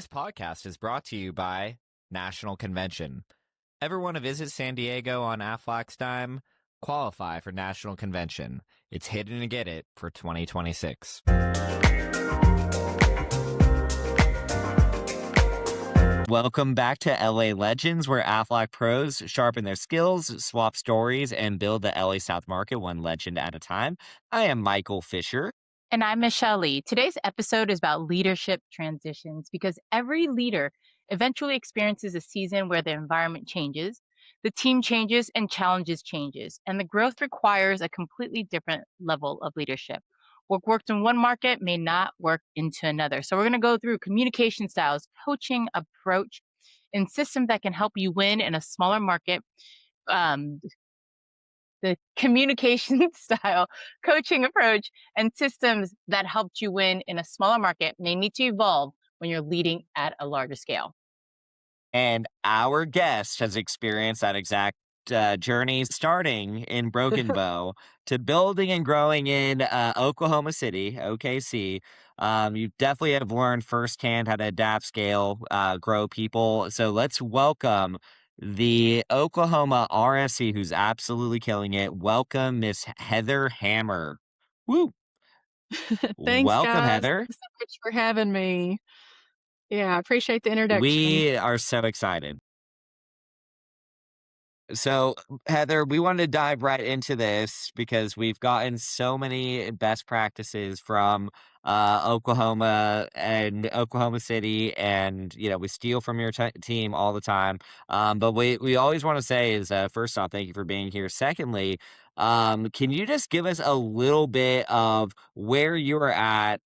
This podcast is brought to you by National Convention. Ever want to visit San Diego on Aflac's dime? Qualify for National Convention. It's hidden to get it for 2026. Welcome back to LA Legends, where Aflac pros sharpen their skills, swap stories, and build the LA South market one legend at a time. I am Michael Fisher. And I'm Michelle Lee. Today's episode is about leadership transitions because every leader eventually experiences a season where the environment changes, the team changes, and challenges changes. And the growth requires a completely different level of leadership. What worked in one market may not work into another. So we're going to go through communication styles, coaching approach, and systems that can help you win in a smaller market. The communication style, coaching approach, and systems that helped you win in a smaller market may need to evolve when you're leading at a larger scale. And our guest has experienced that exact journey, starting in Broken Bow to building and growing in Oklahoma City, OKC. You definitely have learned firsthand how to adapt, scale, grow people. So let's welcome the Oklahoma RSC, who's absolutely killing it. Welcome, Miss Heather Hammer. Woo! Thanks, Welcome, guys. Heather. Thanks so much for having me. Yeah, I appreciate the introduction. We are so excited. So, Heather, we wanted to dive right into this because we've gotten so many best practices from Oklahoma and Oklahoma City, and we steal from your team all the time. But we always want to say is first off, thank you for being here. Secondly, can you just give us a little bit of where you were at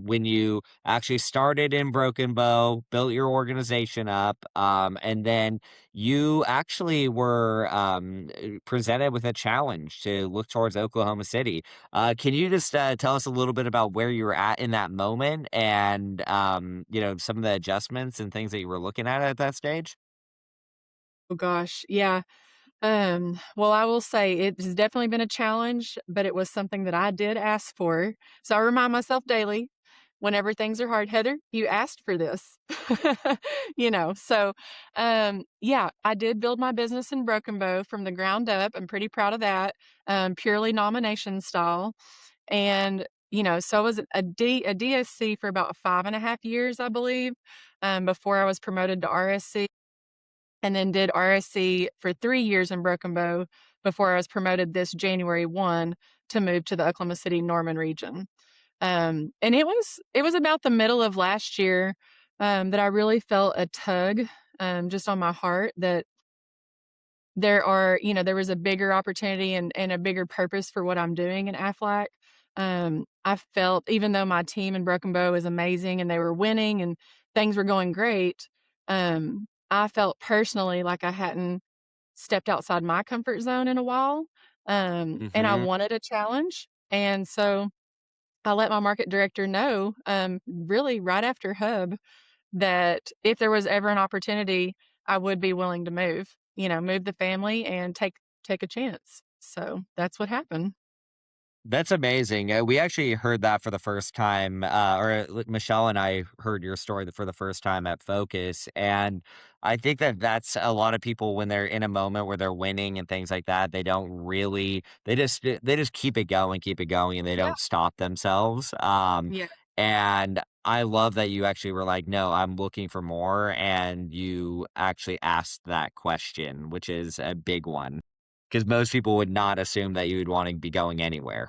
when you actually started in Broken Bow, built your organization up, and then you actually were presented with a challenge to look towards Oklahoma City. Can you just tell us a little bit about where you were at in that moment and, some of the adjustments and things that you were looking at that stage? Oh gosh, yeah. Well, I will say it has definitely been a challenge, but it was something that I did ask for. So I remind myself daily whenever things are hard, Heather, you asked for this. Yeah, I did build my business in Broken Bow from the ground up. I'm pretty proud of that. Purely nomination style. And so I was a DSC for about 5.5 years, I believe, before I was promoted to RSC, and then did RSC for 3 years in Broken Bow before I was promoted this January 1 to move to the Oklahoma City Norman region. And it was about the middle of last year that I really felt a tug just on my heart that there was a bigger opportunity and a bigger purpose for what I'm doing in Aflac. I felt, even though my team in Broken Bow is amazing and they were winning and things were going great, I felt personally like I hadn't stepped outside my comfort zone in a while. And I Mm-hmm. wanted a challenge. And so I let my market director know, really right after Hub, that if there was ever an opportunity, I would be willing to move the family and take a chance. So that's what happened. That's amazing. We actually heard that for the first time, Michelle and I heard your story for the first time at Focus. And I think that that's a lot of people when they're in a moment where they're winning and things like that, they don't really, they just keep it going, and they Yeah. don't stop themselves. Yeah. And I love that you actually were like, no, I'm looking for more. And you actually asked that question, which is a big one because most people would not assume that you would want to be going anywhere.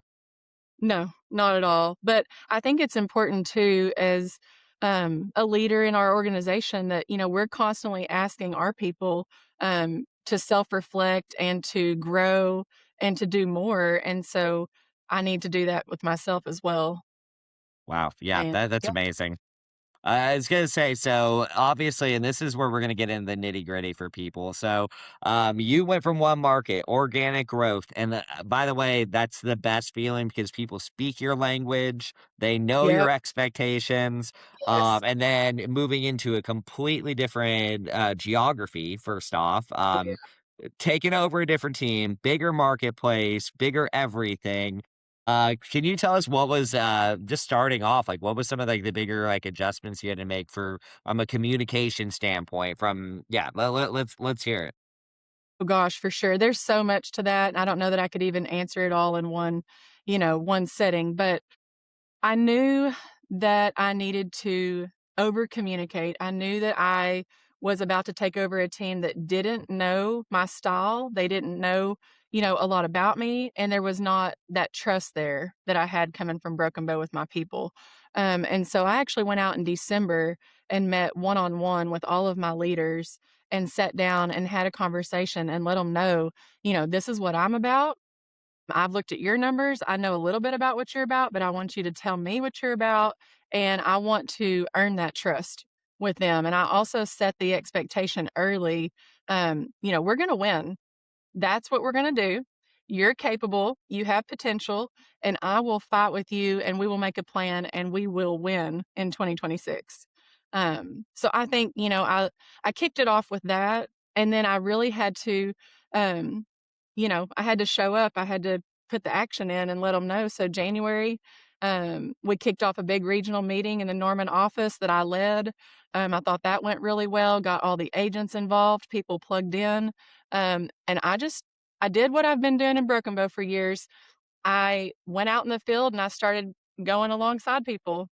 No, not at all. But I think it's important too, as a leader in our organization, that we're constantly asking our people to self-reflect and to grow and to do more. And so I need to do that with myself as well. Wow. Yeah, And that's yeah, amazing. I was gonna say, so obviously, and this is where we're gonna get into the nitty gritty for people. So, you went from one market, organic growth, and by the way, that's the best feeling because people speak your language, they know your yep, expectations, yes, and then moving into a completely different geography. First off, oh, yeah, taking over a different team, bigger marketplace, bigger everything. Can you tell us what was, just starting off, like, what was some of, like, the bigger, like, adjustments you had to make from a communication standpoint from yeah, let's hear it. Oh gosh, for sure. There's so much to that, and I don't know that I could even answer it all in one setting, but I knew that I needed to over communicate. I knew that I was about to take over a team that didn't know my style. They didn't know, a lot about me. And there was not that trust there that I had coming from Broken Bow with my people. And so I actually went out in December and met one on one with all of my leaders and sat down and had a conversation and let them know, this is what I'm about. I've looked at your numbers. I know a little bit about what you're about, but I want you to tell me what you're about. And I want to earn that trust with them. And I also set the expectation early. We're going to win. That's what we're going to do. You're capable, you have potential, and I will fight with you and we will make a plan and we will win in 2026. So I think, I kicked it off with that. And then I really had to, um, I had to show up. I had to put the action in and let them know. So January, we kicked off a big regional meeting in the Norman office that I led. I thought that went really well, got all the agents involved, people plugged in. And I did what I've been doing in Broken Bow for years. I went out in the field and I started going alongside people,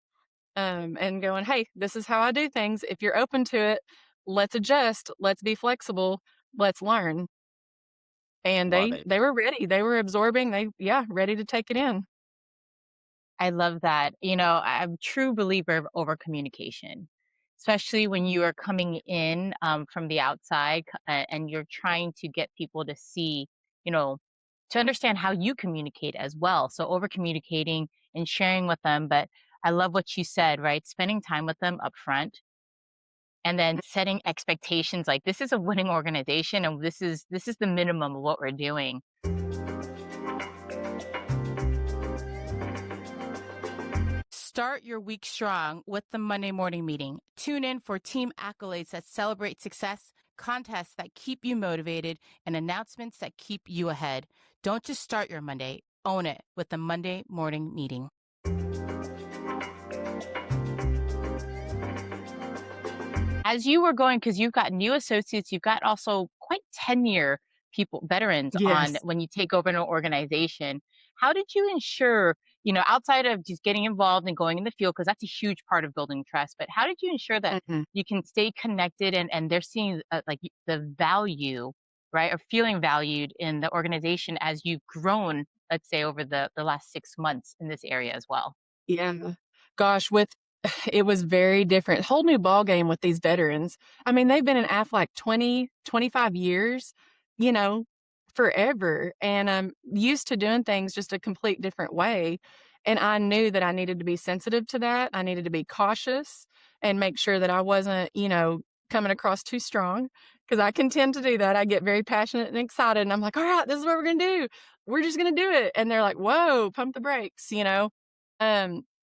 and going, "Hey, this is how I do things. If you're open to it, let's adjust, let's be flexible, let's learn." And Love they it. they were ready. They were absorbing. Ready to take it in. I love that. I'm a true believer of over communication, especially when you are coming in from the outside and you're trying to get people to see, you know, to understand how you communicate as well. So over communicating and sharing with them. But I love what you said, right? Spending time with them up front and then setting expectations like this is a winning organization and this is the minimum of what we're doing. Start your week strong with the Monday morning meeting. Tune in for team accolades that celebrate success, contests that keep you motivated, and announcements that keep you ahead. Don't just start your Monday, own it with the Monday morning meeting. As you were going, because you've got new associates, you've got also quite tenure people, veterans on Yes. when you take over an organization. How did you ensure, outside of just getting involved and going in the field, because that's a huge part of building trust, but how did you ensure that Mhm. you can stay connected and they're seeing like the value, right, or feeling valued in the organization as you've grown, let's say, over the last 6 months in this area as well? Yeah. Gosh, with it was very different. Whole new ball game with these veterans. I mean, they've been in AFLAC 20, 25 years, you know, forever, and I'm used to doing things just a complete different way, and I knew that I needed to be sensitive to that. I needed to be cautious and make sure that I wasn't, coming across too strong because I can tend to do that. I get very passionate and excited, and I'm like, "Alright, this is what we're gonna do. We're just gonna do it," and they're like, "Whoa, pump the brakes."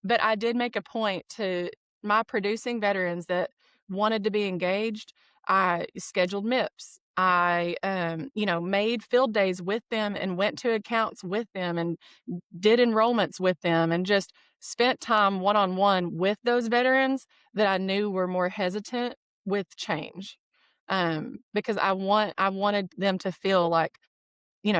But I did make a point to my producing veterans that wanted to be engaged. I scheduled MIPS. I, made field days with them and went to accounts with them and did enrollments with them and just spent time one on one with those veterans that I knew were more hesitant with change. Because I wanted them to feel like,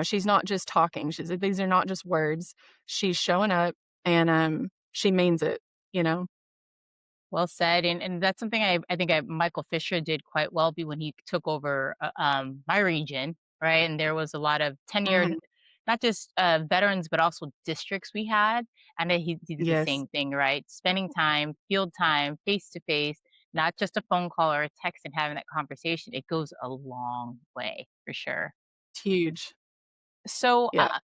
she's not just talking. These are not just words. She's showing up and she means it, you know? Well said, and that's something I think Michael Fisher did quite well when he took over my region, right? And there was a lot of tenured, Mhm. not just veterans, but also districts we had, and then he did the Yes. same thing, right? Spending time, field time, face to face, not just a phone call or a text, and having that conversation. It goes a long way for sure. It's huge. So, Yeah.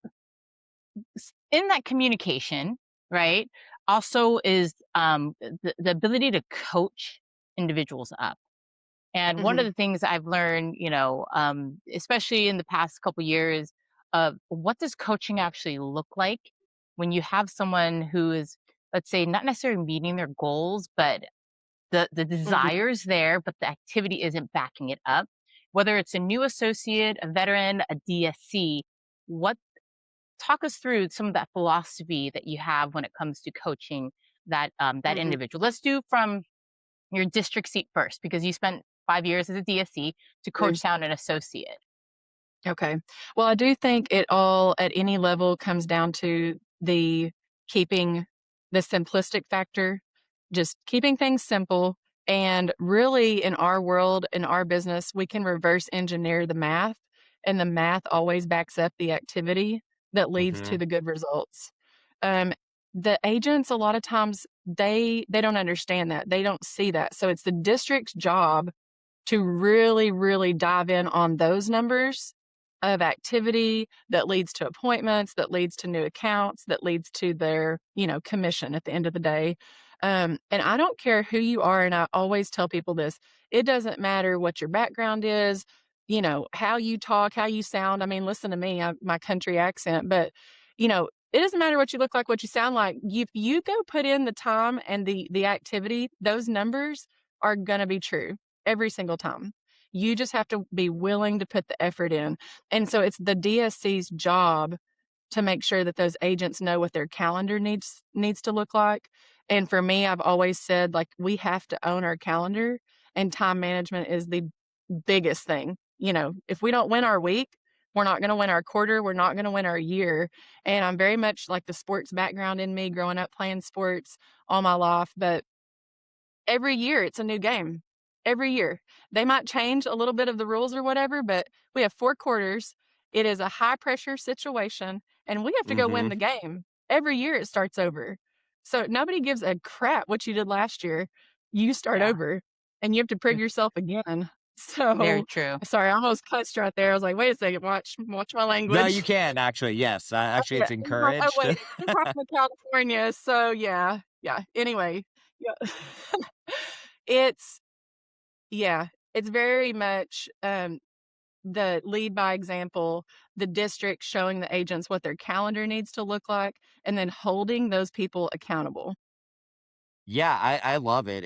in that communication, right, also is the ability to coach individuals up. And one of Mhm. the things I've learned, especially in the past couple years, what does coaching actually look like when you have someone who is, let's say, not necessarily meeting their goals, but the Mhm. desire's there, but the activity isn't backing it up. Whether it's a new associate, a veteran, a DSC, what talk us through some of that philosophy that you have when it comes to coaching that Mhm. individual. Let's do from your district seat first, because you spent 5 years as a DSC to True. coach down an associate. Okay. Well, I do think it all at any level comes down to the keeping the simplistic factor, just keeping things simple. And really, in our world, in our business, we can reverse engineer the math, and the math always backs up the activity that leads to Mhm. the good results. Um, the agents, a lot of times, they don't understand that. They don't see that. So it's the district's job to really, really dive in on those numbers of activity that leads to appointments, that leads to new accounts, that leads to their, commission at the end of the day. And I don't care who you are, and I always tell people this, it doesn't matter what your background is, how you talk, how you sound. I mean, listen to me, my country accent, but, it doesn't matter what you look like, what you sound like. If you go put in the time and the activity, those numbers are gonna be true every single time. You just have to be willing to put the effort in. And so it's the DSC's job to make sure that those agents know what their calendar needs to look like. And for me, I've always said, like, we have to own our calendar, and time management is the biggest thing. If we don't win our week, we're not going to win our quarter, we're not going to win our year. And I'm very much like the sports background in me, growing up playing sports all my life, but every year, it's a new game. Every year. They might change a little bit of the rules or whatever, but we have 4 quarters. It is a high pressure situation, and we have to go win Mhm. the game. Every year it starts over. So nobody gives a crap what you did last year. You start Yeah, over, and you have to prove v- yourself again. very So, true. sorry, I almost cussed right there. I was like, "Wait a second, watch my No, you language." can actually, yes, actually, Okay. it's Oh, encouraged. wait, I'm from California, so yeah, yeah. Anyway, yeah. It's yeah, it's very much, the lead by example, the district showing the agents what their calendar needs to look like, and then holding those people accountable. Yeah, I love it.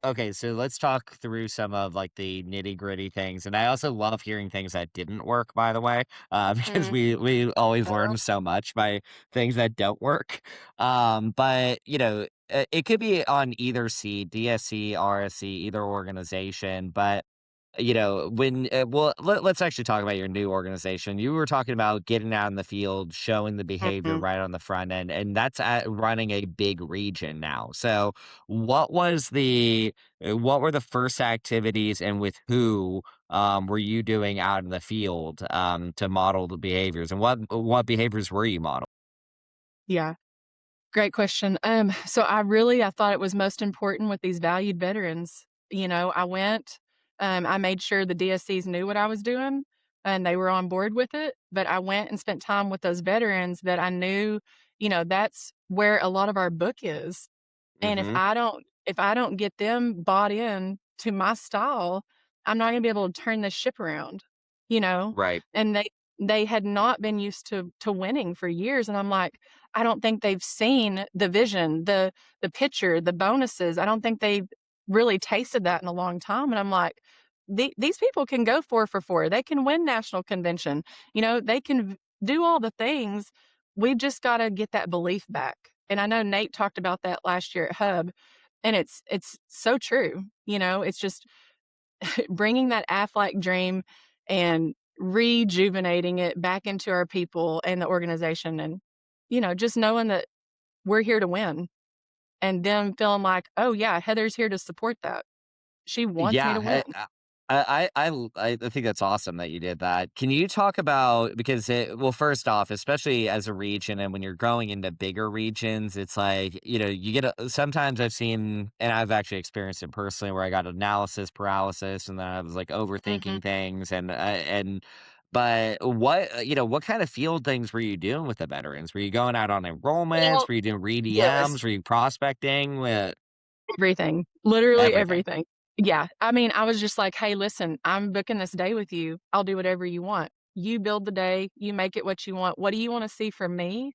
Okay, so let's talk through some of like the nitty gritty things, and I also love hearing things that didn't work. By the way, because Mhm. we always Oh, learn so much by things that don't work. But it could be on either C, DSC, RSC, either organization. But when let's actually talk about your new organization. You were talking about getting out in the field, showing the behavior mhm. right on the front end, and that's at running a big region now. So, what were the first activities, and with who were you doing out in the field to model the behaviors, and what behaviors were you modeling? Yeah. Great question. So I thought it was most important with these valued veterans. I went, I made sure the DSCs knew what I was doing and they were on board with it. But I went and spent time with those veterans that I knew, that's where a lot of our book is. And Mm-hmm. if I don't get them bought in to my style, I'm not gonna be able to turn this ship around, you know? Right. And they had not been used to winning for years, and I'm like, I don't think they've seen the vision, the picture, the bonuses. I don't think they've really tasted that in a long time, and I'm like, These people can go 4 for 4. They can win national convention. They can do all the things. We've just gotta get that belief back. And I know Nate talked about that last year at Hub, and it's so true. It's just bringing that Aflac dream and rejuvenating it back into our people and the organization, and just knowing that we're here to win, and them feeling like, oh yeah, Heather's here to support that. She wants me Yeah, to win. I think that's awesome that you did that. Can you talk about, because well, first off, especially as a region, and when you're going into bigger regions, it's like you get sometimes I've seen, and I've actually experienced it personally, where I got analysis paralysis, and then I was like Mhm. overthinking things, and. But what kind of field things were you doing with the veterans? Were you going out on enrollments? Well, Were you doing yes. re-DMs? Were you prospecting? Everything, literally Everything. everything. Yeah, I mean, I was just like, "Hey, listen, I'm booking this day with you. I'll do whatever you want. You build the day, you make it what you want. What do you wanna see from me?"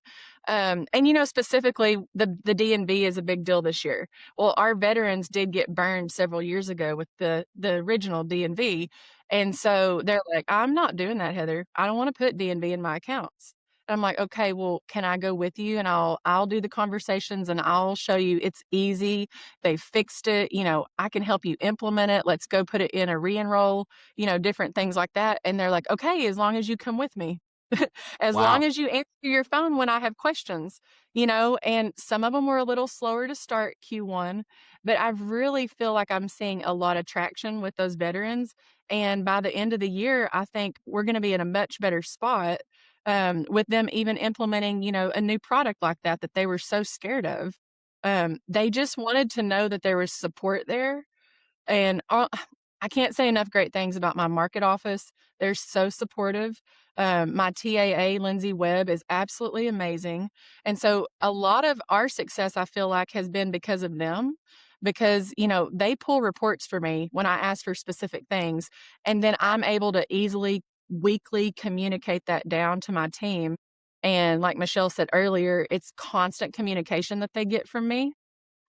And, specifically, the DNV is a big deal this year. Well, our veterans did get burned several years ago with the original DNV, and so they're like, "I'm not doing that, Heather. I don't wanna put DNV in my accounts." I'm like, "Okay, well, can I go with you and I'll do the conversations and I'll show you it's easy. They fixed it, I can help you implement it. Let's go put it in a re-enroll," different things like that. And they're like, "Okay, as long as you come with me." As long Wow. as you answer your phone when I have questions, and some of them were a little slower to start Q1, but I really feel like I'm seeing a lot of traction with those veterans. And by the end of the year, I think we're going to be in a much better spot with them even implementing, a new product like that they were so scared of. They just wanted to know that there was support there and I can't say enough great things about my market office. They're so supportive. My TAA, Lindsay Webb, is absolutely amazing. And so a lot of our success, I feel like, has been because of them, because, they pull reports for me when I ask for specific things. And then I'm able to easily, weekly communicate that down to my team. And like Michelle said earlier, it's constant communication that they get from me.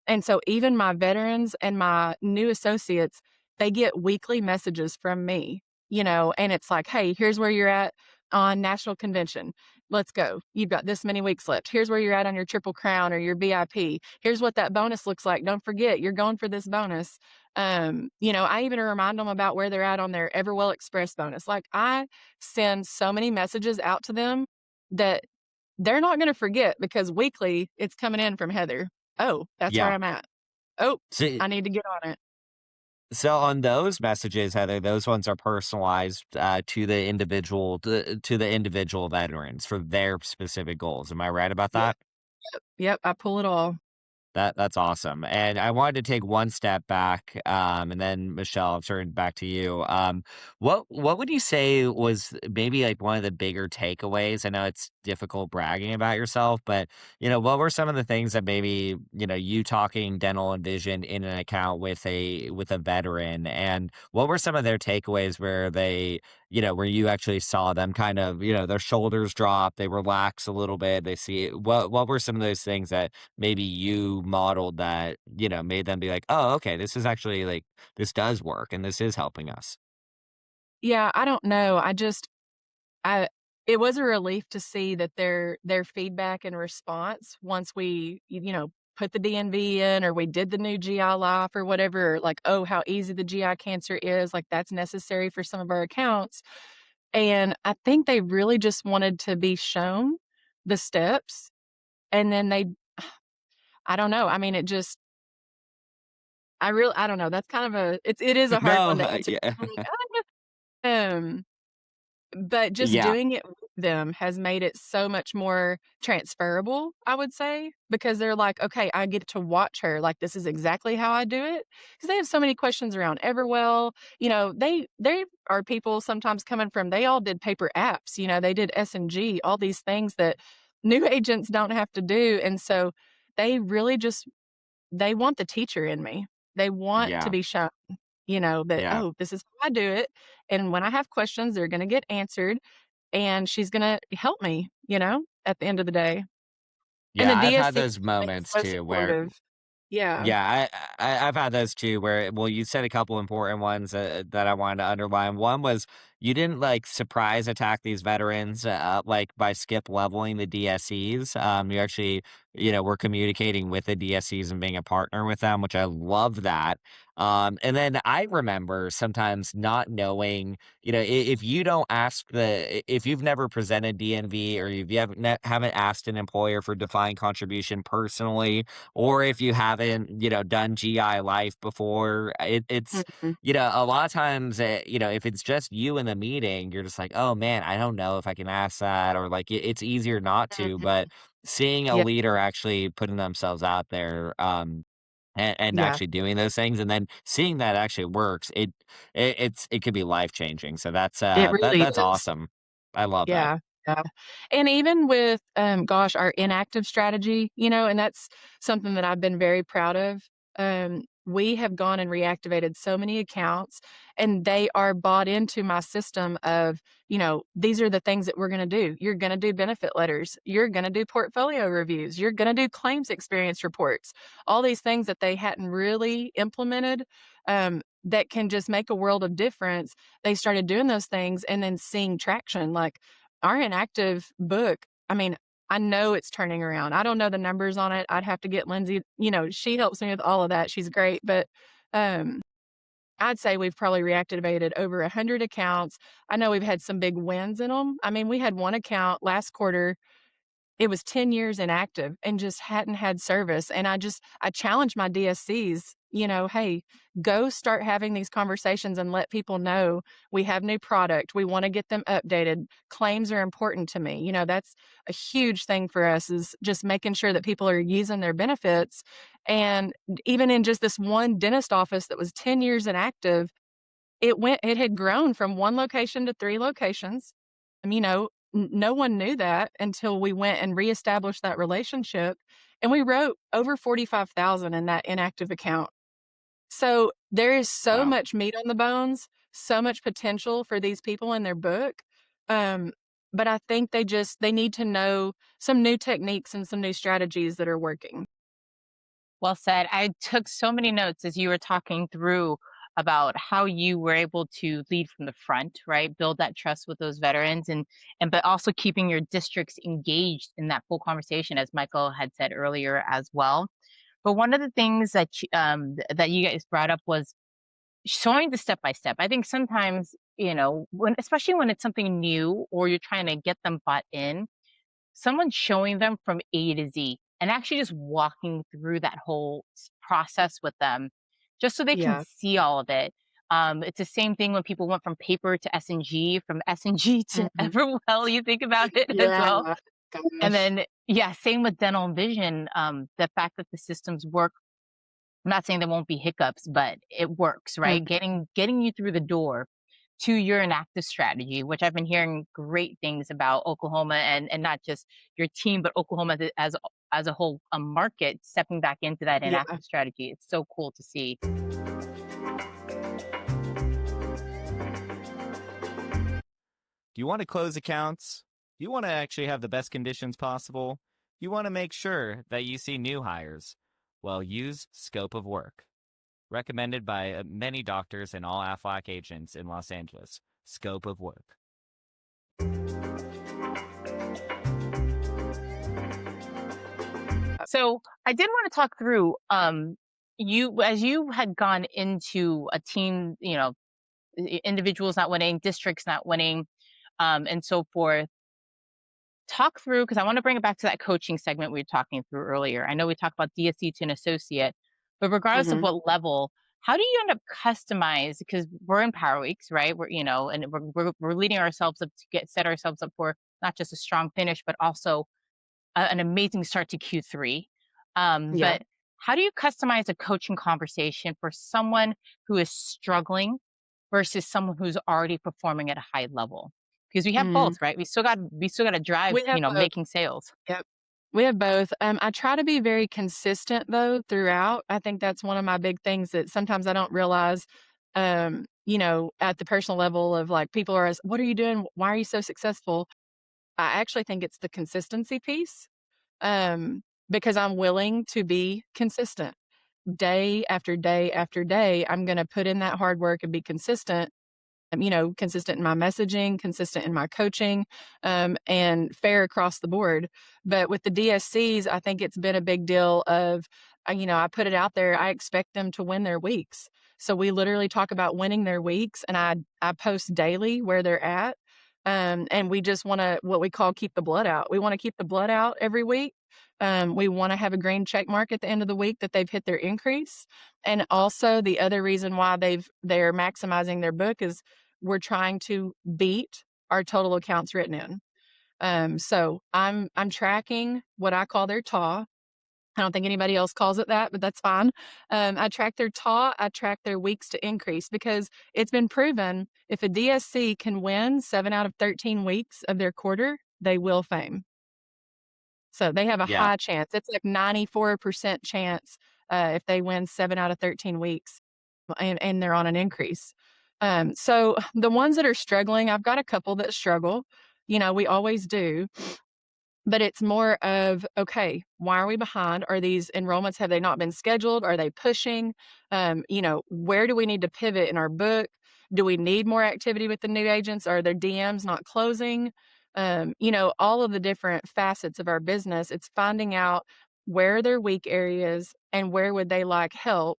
And so even my veterans and my new associates, they get weekly messages from me, and it's like, "Hey, here's where you're at on national convention. Let's go. You've got this many weeks left. Here's where you're at on your Triple Crown or your VIP. Here's what that bonus looks like. Don't forget, you're going for this bonus." I even remind them about where they're at on their Everwell Express bonus. Like, I send so many messages out to them that they're not gonna forget because weekly, it's coming in from Heather. "Oh, that's where Yeah. I'm at. Oh, So, I need to get on it." so on those messages, Heather, those ones are personalized to the individual veterans for their specific goals. Am I right about Yep, that? yep, I pull it all. That's awesome. And I wanted to take one step back, and then Michelle, I'll turn back to you. What would you say was maybe like one of the bigger takeaways? I know it's difficult bragging about yourself, but what were some of the things that maybe you talking dental and vision in an account with a veteran, and what were some of their takeaways where where you actually saw them kind of their shoulders drop, they relax a little bit, they see what were some of those things that maybe you modeled that, made them be like, "Oh, okay, this is actually like this does work and this is helping us." Yeah, I don't know, I it was a relief to see that their feedback and response once we, put the DNV in or we did the new GI life or whatever, like, "Oh, how easy the GI cancer is," like, that's necessary for some of our accounts, and I think they really just wanted to be shown the steps, and then I don't know, I mean, I don't know, that's kind of it is a hard No, one to answer. yeah. I'm like, um, but just Yeah, doing it with them has made it so much more transferable, I would say, because they're like, "Okay, I get to watch her, like, this is exactly how I do it." Because they have so many questions around Everwell, they are people sometimes coming from they all did paper apps, they did S&G, all these things that new agents don't have to do, and so they really just they want the teacher in me. They want to yeah, be shown, that, yeah. "Oh, this is how I do it, and when I have questions, they're gonna get answered, and she's gonna help me," at the end of the day. And the Yeah, I've had DSC those has been moments so too where supportive. Yeah. yeah, I've had those too where well, you said a couple important ones, that I wanted to underline. One was you didn't, like, surprise attack these veterans, like, by skip leveling the DSCs. You actually, were communicating with the DSCs and being a partner with them, which I love that. And then I remember sometimes not knowing, if you don't ask if you've never presented DNV or if you haven't asked an employer for defined contribution personally, or if you haven't, done GI life before, it's, Mhm. a lot of times, if it's just you in the meeting, you're just like, oh man, I don't know if I can ask that, or like it's easier not to. Mhm. But seeing a Yeah, leader actually putting themselves out there, and yeah. actually doing those things, and then seeing that actually works, it could be life changing. So It really that's is. awesome. I love that. Yeah, yeah. And even with, gosh, our inactive strategy, and that's something that I've been very proud of. We have gone and reactivated so many accounts, and they are bought into my system of, these are the things that we're gonna do. You're gonna do benefit letters. You're gonna do portfolio reviews. You're gonna do claims experience reports. All these things that they hadn't really implemented, that can just make a world of difference. They started doing those things and then seeing traction, like, our inactive book I mean, I know it's turning around. I don't know the numbers on it. I'd have to get Lindsay, she helps me with all of that. She's great, but um I'd say we've probably reactivated over 100 accounts. I know we've had some big wins in them. I mean, we had one account last quarter, it was 10 years inactive and just hadn't had service, and I challenged my DSCs, "Hey, go start having these conversations and let people know we have new product, we wanna get them updated, claims are important to me." That's a huge thing for us is just making sure that people are using their benefits, and even in just this one dentist office that was 10 years inactive, it had grown from 1 location to 3 locations. No one knew that until we went and reestablished that relationship, and we wrote over 45,000 in that inactive account. So, there is so Wow. much meat on the bones, so much potential for these people in their book, um, but I think they need to know some new techniques and some new strategies that are working. Well said. I took so many notes as you were talking through about how you were able to lead from the front, right? Build that trust with those veterans and but also keeping your districts engaged in that full conversation, as Michael had said earlier as well. But one of the things that you guys brought up was showing the step by step. I think sometimes, when especially when it's something new or you're trying to get them bought in, someone showing them from A to Z and actually just walking through that whole process with them just so they can Yeah. see all of it. It's the same thing when people went from paper to S&G, from S&G to Mhm. Everwell, you think about it as Yeah. well. And Gosh. then, yeah, same with dental and vision. The fact that the systems work, I'm not saying there won't be hiccups, but it works, Mm. right? Getting you through the door to your inactive strategy, which I've been hearing great things about Oklahoma and not just your team, but Oklahoma as a whole a market stepping back into that Yeah. inactive strategy. It's so cool to see. Do you want to close accounts? Do you want to actually have the best conditions possible? You want to make sure that you see new hires? Well, use Scope of Work. Recommended by many doctors and all AFLAC agents in Los Angeles. Scope of Work. So I did want to talk through you as you had gone into a team, individuals not winning, districts not winning, and so forth. Talk through because I want to bring it back to that coaching segment we were talking through earlier. I know we talked about DSC to an associate, but regardless of Mhm. what level, how do you end up customize? Because we're in Power Weeks, right? And we're leading ourselves up to set ourselves up for not just a strong finish, but also an amazing start to Q3. Yeah. But how do you customize a coaching conversation for someone who is struggling versus someone who's already performing at a high level? Because we have Mm. both, right? We still got to drive, We have both. making sales. Yep. We have both. I try to be very consistent though throughout. I think that's one of my big things that sometimes I don't realize, at the personal level of like people are, what are you doing? Why are you so successful? I actually think it's the consistency piece, because I'm willing to be consistent day after day after day. I'm going to put in that hard work and be consistent, consistent in my messaging, consistent in my coaching, and fair across the board. But with the DSCs, I think it's been a big deal of, I put it out there. I expect them to win their weeks. So we literally talk about winning their weeks, and I post daily where they're at. And we just want to what we call keep the blood out. We want to keep the blood out every week. We want to have a green check mark at the end of the week that they've hit their increase. And also the other reason why they're maximizing their book is we're trying to beat our total accounts written in. So I'm tracking what I call their TAW. I don't think anybody else calls it that, but that's fine. I track their TAW, I track their weeks to increase because it's been proven if a DSC can win 7 out of 13 weeks of their quarter, they will fame. So they have a Yeah. high chance. It's like 94% chance if they win 7 out of 13 weeks and they're on an increase. So the ones that are struggling, I've got a couple that struggle. We always do, but it's more of, okay, why are we behind? Are these enrollments, have they not been scheduled? Are they pushing? Where do we need to pivot in our book? Do we need more activity with the new agents? Are their DMs not closing? All of the different facets of our business. It's finding out where are their weak areas and where would they like help,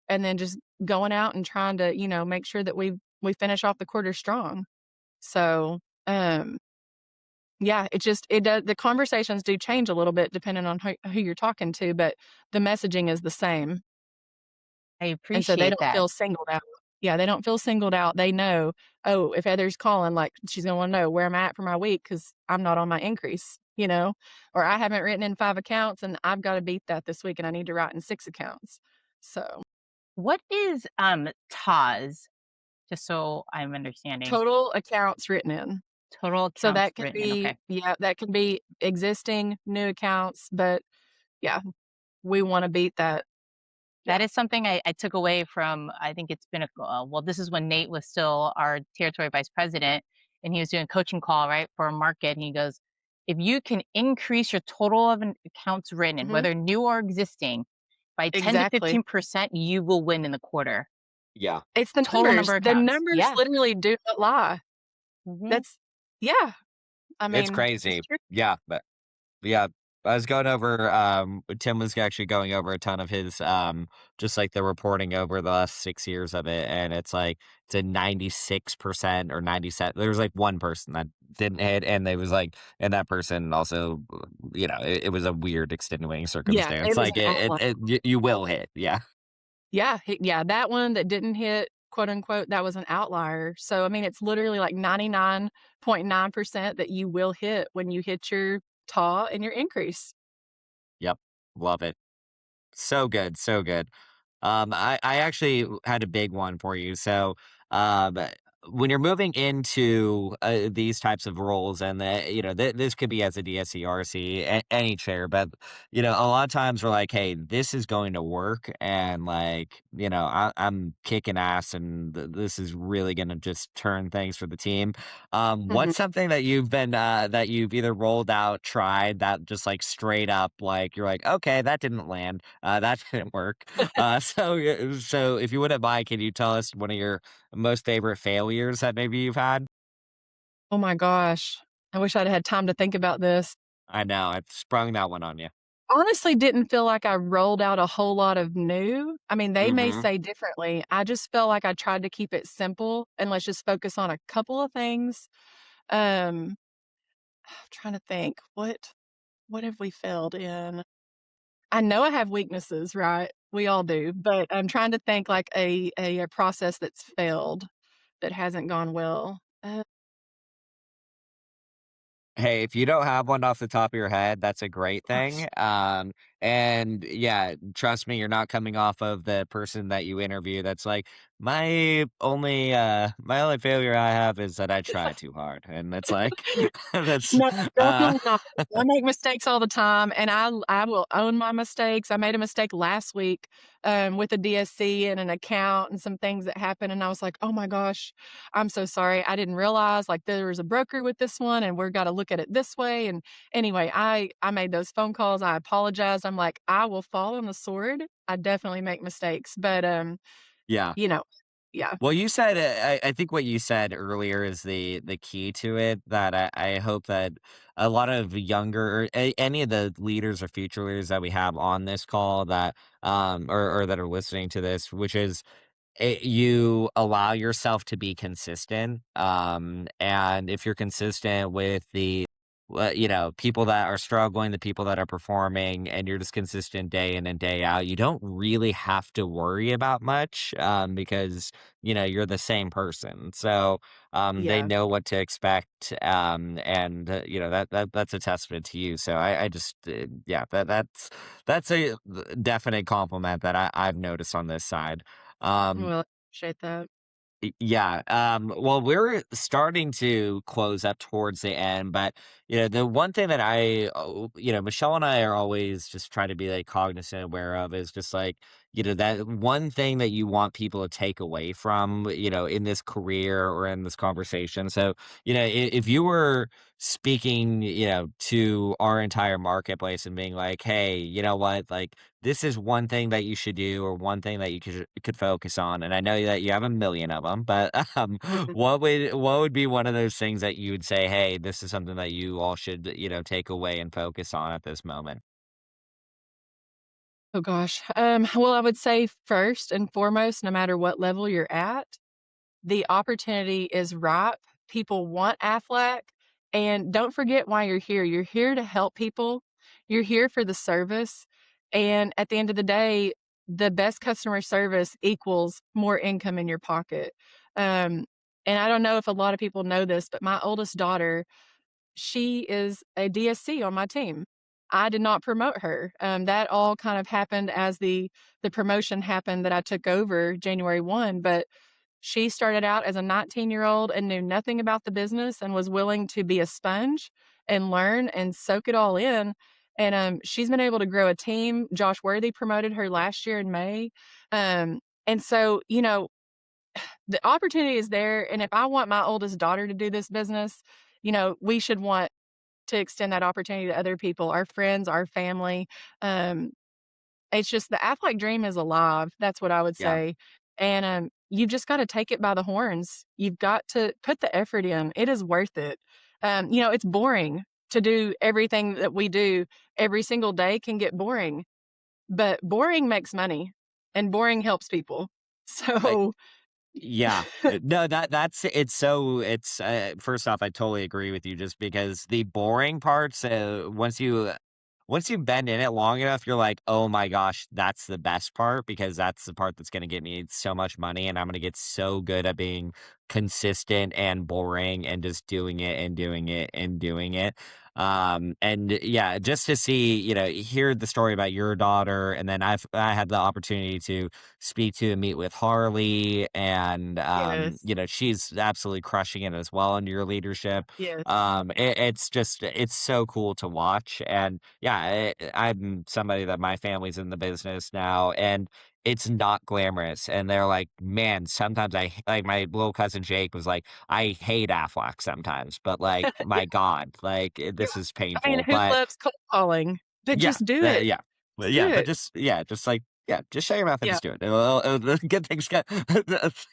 and then just going out and trying to, make sure that we finish off the quarter strong. So, um, yeah, it does. The conversations do change a little bit depending on who you're talking to, but the messaging is the same. I And so they appreciate don't that. feel singled out. Yeah, they don't feel singled out. They know, "Oh, if Heather's calling, like, she's gonna wanna know where I'm at for my week because 'cause I'm not on my increase," you know? Or, "I haven't written in 5 accounts, and I've gotta beat that this week, and I need to write in 6 accounts." So, What is TAWS? Just so I'm understanding. total accounts written in. Total So accounts that can written in. be Okay. yeah, that can be existing, new accounts, but, yeah, we wanna beat that. That Yeah. is something I took away from, I think it's been well, this is when Nate was still our territory vice president and he was doing a coaching call, right, for a market. And he goes, if you can increase your total of accounts written, Mhm. whether new or existing, by 10 to Exactly. 15%, you will win in the quarter. Yeah. It's the Total numbers. number of The accounts. numbers Yeah. literally do not lie. Hmm. That's yeah. I It's mean, it's crazy. true. Yeah, but yeah, I was going over, Tim was actually going over a ton of his, just like the reporting over the last 6 years of it, and it's like, it's a 96% or 97. There was like one person that didn't hit, and they was like, and that person also, it was a weird extenuating Yeah, circumstance. it was Like an outlier. you will hit. Yeah. Yeah, yeah, that one that didn't hit, quote, unquote, that was an outlier. So, I mean, it's literally like 99.9% that you will hit when you hit your TAW and your increase. Yep. Love it. So good. So good. I actually had a big one for you. So, um, when you're moving into these types of roles, and this could be as a DSC, RC, any chair, but a lot of times we're like, hey, this is going to work, and like, I'm kicking ass, and this is really going to just turn things for the team. Mhm. What's something that you've either rolled out, tried that just like straight up, like you're like, okay, that didn't land, that didn't work. So if you wouldn't mind, can you tell us one of your most favorite failures that maybe you've had? Oh my gosh. I wish I'd had time to think about this. I know, I've sprung that one on you. Honestly, didn't feel like I rolled out a whole lot of new. I mean, they may Mhm. say differently. I just felt like I tried to keep it simple and let's just focus on a couple of things. Um, I'm trying to think, what have we failed in? I know I have weaknesses, right? We all do, but I'm trying to think like a process that's failed that hasn't gone well. Hey, if you don't have one off the top of your head, that's a great Gosh. thing. And yeah, trust me, you're not coming off of the person that you interview that's like, my only failure I have is that I try too hard. And it's like that's No, uh definitely not. I make mistakes all the time, and I will own my mistakes. I made a mistake last week, with a DSC and an account and some things that happened, and I was like, "Oh my gosh, I'm so sorry. I didn't realize, like, there was a broker with this one, and we're gotta look at it this way," and anyway, I made those phone calls. I apologized. I'm like, "I will fall on the sword. I definitely make mistakes," but, yeah. you know yeah. Well, you said, I think what you said earlier is the key to it, that I hope that a lot of younger, or any of the leaders or future leaders that we have on this call that, or that are listening to this, which is, you allow yourself to be consistent. And if you're consistent with people that are struggling, the people that are performing, and you're just consistent day in and day out, you don't really have to worry about much, because, you're the same person. So, they Yeah. know what to expect. And, that's a testament to you. So I just, yeah, that's a definite compliment that I've noticed on this side. Um, Well, I appreciate that. yeah. Well, we're starting to close up towards the end, but the one thing that Michelle and I are always just trying to be like cognizant, aware of, is just like, that one thing that you want people to take away from, in this career or in this conversation. So, if you were speaking, to our entire marketplace and being like, hey, you know what, like this is one thing that you should do or one thing that you could focus on. And I know that you have a million of them, but Mhm. what would be one of those things that you would say, hey, this is something that you all should, take away and focus on at this moment? Oh gosh. Well, I would say first and foremost, no matter what level you're at, the opportunity is ripe. People want Aflac, and don't forget why you're here. You're here to help people. You're here for the service, and at the end of the day, the best customer service equals more income in your pocket. Um, and I don't know if a lot of people know this, but my oldest daughter, she is a DSC on my team. I did not promote her. That all kind of happened as the promotion happened that I took over January 1, but she started out as a 19-year-old and knew nothing about the business and was willing to be a sponge and learn and soak it all in. And she's been able to grow a team. Josh Worthy promoted her last year in May. And so, the opportunity is there. And if I want my oldest daughter to do this business, we should want to extend that opportunity to other people, our friends, our family. Um, it's just the Aflac dream is alive. That's what I would Yeah. say. And you've just got to take it by the horns. You've got to put the effort in. It is worth it. It's boring to do everything that we do every single day can get boring, but boring makes money and boring helps people. So, Yeah. No, that's it's so it's first off, I totally agree with you just because the boring parts, once you've been in it long enough, you're like, "Oh my gosh, that's the best part because that's the part that's gonna get me so much money, and I'm gonna get so good at being consistent and boring and just doing it and doing it and doing it." And yeah, just to see, hear the story about your daughter, and then I had the opportunity to speak to and meet with Harley, and yes, she's absolutely crushing it as well under your leadership. yes, It's so cool to watch, and yeah, I'm somebody that my family's in the business now, and it's not glamorous. And they're like, man, sometimes like my little cousin Jake was like, I hate Aflac sometimes, but like, my God, like yeah. this is I mean, painful. who But loves cold calling? But yeah, just do it. yeah. Just do But it. just like, yeah, just shut your mouth and Yeah, just do it. Good things come,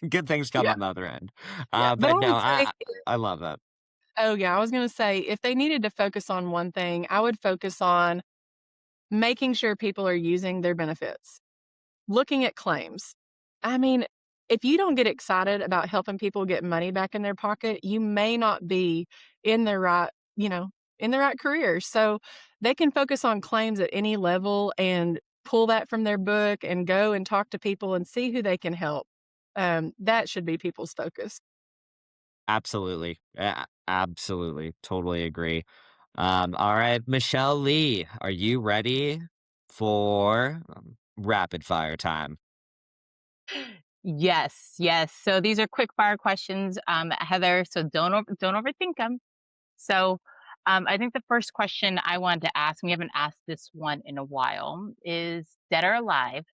good things come yeah, on the other end. yeah. But I But no, would say I love that. oh, yeah, I was gonna say, if they needed to focus on one thing, I would focus on making sure people are using their benefits. Looking at claims. I mean, if you don't get excited about helping people get money back in their pocket, you may not be in the right, in the right career. So they can focus on claims at any level and pull that from their book and go and talk to people and see who they can help. That should be people's focus. Absolutely. Absolutely. Totally agree. All right, Michelle Lee, are you ready for rapid fire time? Yes, yes. So these are quick fire questions, Heather. So don't overthink them. So I think the first question I wanted to ask, we haven't asked this one in a while, is dead or alive,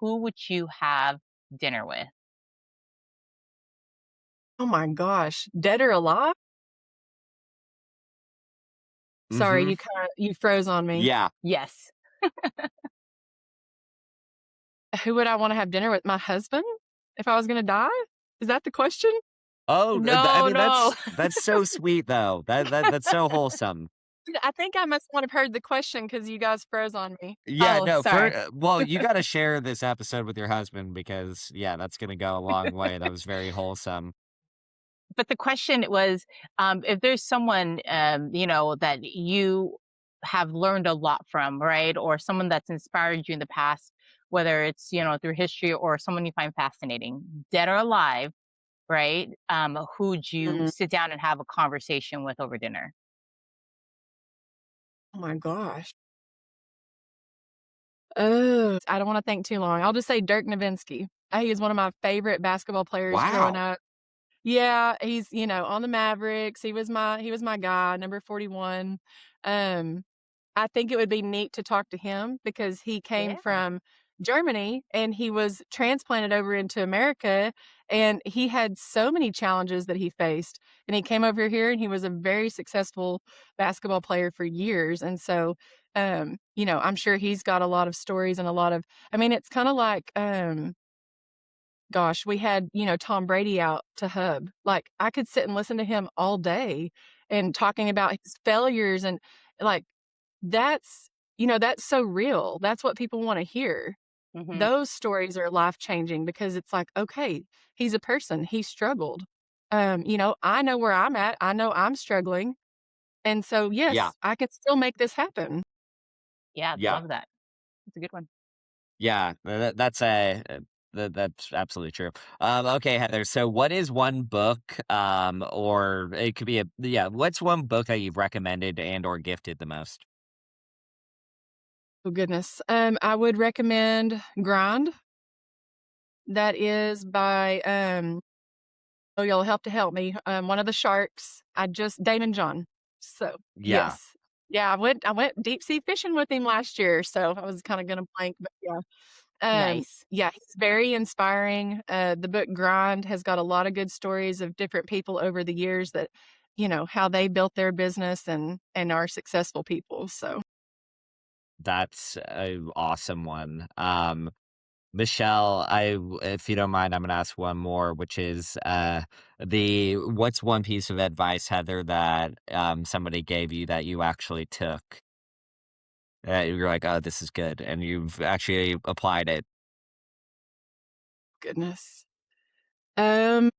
who would you have dinner with? Oh my gosh, dead or alive? Sorry, Mm-hmm. you froze on me. Yeah. Yes. Who would I wanna have dinner with? My husband? If I was gonna die? Is that the question? Oh, I No, mean no. that's so sweet though. That's so wholesome. I think I must not have heard the question because you guys froze on me. Yeah, Oh, no, sorry. well, you got to share this episode with your husband because yeah, that's gonna go a long way. That was very wholesome. But the question was, if there's someone, that you have learned a lot from, right? Or someone that's inspired you in the past, whether it's, through history or someone you find fascinating, dead or alive, right? Who'd you Mm, sit down and have a conversation with over dinner? oh my gosh. Oh, I don't wanna think too long. I'll just say Dirk Nowitzki. He is one of my favorite basketball players growing Wow. up. Yeah, he's, on the Mavericks. He was my guy, number 41. Um, I think it would be neat to talk to him because he came Yeah. from Germany, and he was transplanted over into America, and he had so many challenges that he faced, and he came over here, and he was a very successful basketball player for years, and so, I'm sure he's got a lot of stories and a lot of I mean, it's kinda like, gosh, we had, Tom Brady out to hub. Like, I could sit and listen to him all day and talking about his failures and, like, that's that's so real. That's what people wanna hear. Hmm. Those stories are life-changing because it's like, "Okay, he's a person, he struggled." I know where I'm at, I know I'm struggling, and so, Yeah, yes, I can still make this happen. Yeah, yeah, love that. It's a good one. yeah. That's absolutely true. Okay, Heather. So, what is one book, or it could be what's one book that you've recommended and or gifted the most? Oh, goodness. I would recommend Grind. That is by, oh, you'll have to help me, one of the sharks. Damon John. So, Yeah, yes. Yeah, I went deep sea fishing with him last year, so I was kinda gonna blank, but yeah. Nice. Yeah, he's very inspiring. The book Grind has got a lot of good stories of different people over the years that, how they built their business and are successful people, so that's a awesome one. Michelle, if you don't mind, I'm gonna ask one more, which is the what's one piece of advice, Heather, that somebody gave you that you actually took? You're like, oh, this is good, and you've actually applied it. goodness. Um,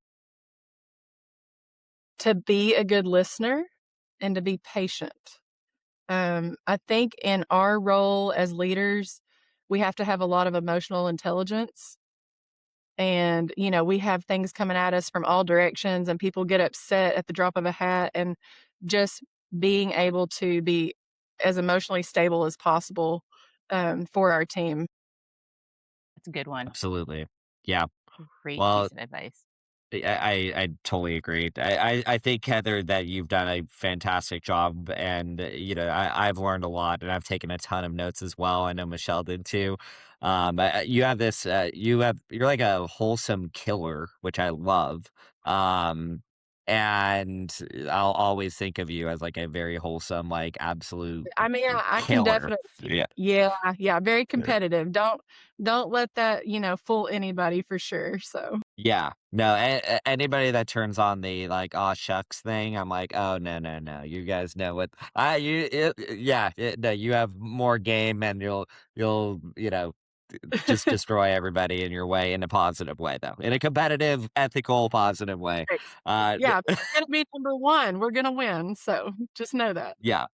to be a good listener and to be patient. I think in our role as leaders, we have to have a lot of emotional intelligence. And, we have things coming at us from all directions, and people get upset at the drop of a hat. And just being able to be as emotionally stable as possible for our team. That's a good one. Absolutely. Yeah. Great Well, piece of advice. I totally agree. I think, Heather, that you've done a fantastic job, and I've learned a lot, and I've taken a ton of notes as well. I know Michelle did too. You have this. You're like a wholesome killer, which I love. Um, and I'll always think of you as like a very wholesome, like absolute I mean, I can killer. definitely Yeah. yeah, yeah, very competitive. Don't let that, fool anybody for sure, so Yeah. No, anybody that turns on the, like, "Aw, shucks" thing, I'm like, "Oh, no, no, no, you guys know what yeah, no, you have more game, and you'll, just destroy everybody in your way in a positive way, though, in a competitive, ethical, positive way." thanks. D Yeah, we're gonna be number 1, we're gonna win, so just know that. Yeah.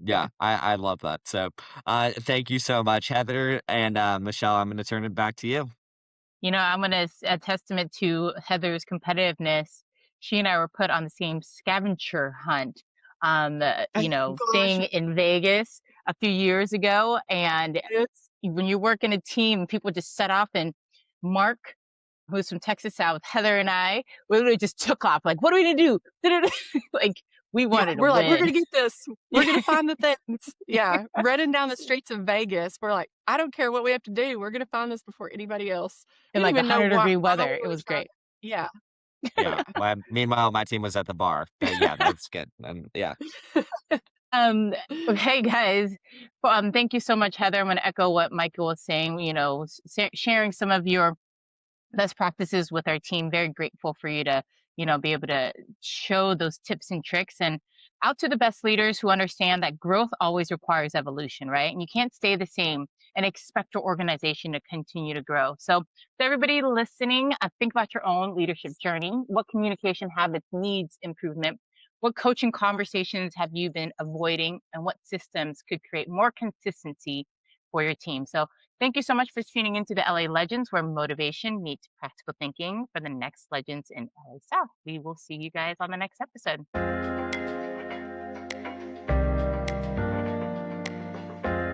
Yeah. Yeah, I love that, so, thank you so much, Heather, and, Michelle, I'm gonna turn it back to you. I'm gonna a testament to Heather's competitiveness. She and I were put on the same scavenger hunt, Gosh, thing in Vegas a few years ago. And it's when you work in a team, people just set off, and Mark, who's from Texas South, Heather and I literally just took off. Like, what are we gonna do? Like, we yeah, wanted to we're like, "We're win. gonna get this. We're Yeah, gonna find the things." Yeah, running down the streets of Vegas, we're like, "I don't care what we have to do, we're gonna find this before anybody else." in We didn't like even know 100-degree why weather. we It were was trying great. yeah, Yeah, yeah. meanwhile, my team was at the bar, but yeah, that's good, and yeah. Um, hey guys, thank you so much, Heather. I'm going to echo what Michael was saying. Sharing some of your best practices with our team. Very grateful for you to, be able to show those tips and tricks, and out to the best leaders who understand that growth always requires evolution, right? And you can't stay the same and expect your organization to continue to grow. So, to everybody listening, think about your own leadership journey. What communication habits needs improvement? What coaching conversations have you been avoiding? And what systems could create more consistency for your team? So, thank you so much for tuning into the LA Legends, where motivation meets practical thinking for the next legends in LA South. We will see you guys on the next episode.